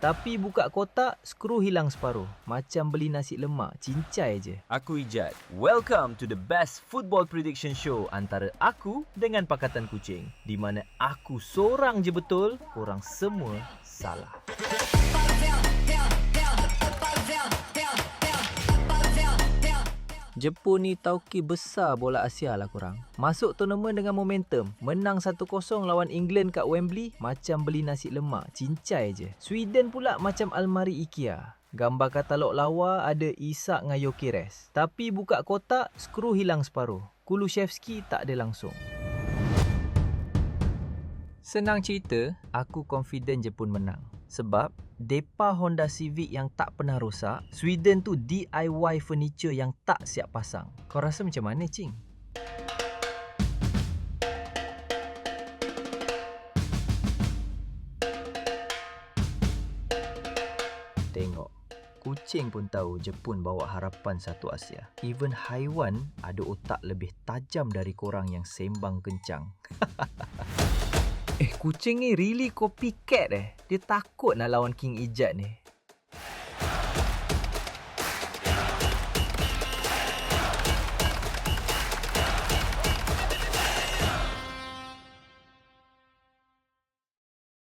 Tapi buka kotak, skru hilang separuh. Macam beli nasi lemak, cincai je. Aku Ijat. Welcome to the best football prediction show antara aku dengan Pakatan Kucing. Di mana aku seorang je betul, korang semua salah. Jepun ni tauki besar bola Asia lah korang. Masuk tournament dengan momentum. Menang 1-0 lawan England kat Wembley, macam beli nasi lemak, cincai je. Sweden pula macam almari IKEA. Gambar katalog lawa ada Isak dengan Gyökeres. Tapi buka kotak, skru hilang separuh. Kulusevski tak ada langsung. Senang cerita, aku confident Jepun menang. Sebab depa Honda Civic yang tak pernah rosak, Sweden tu DIY furniture yang tak siap pasang. Kau rasa macam mana, Cing? Tengok, kucing pun tahu Jepun bawa harapan satu Asia. Even haiwan ada otak lebih tajam dari korang yang sembang kencang. Kucing ni really copycat Dia takut nak lawan King Ijat ni.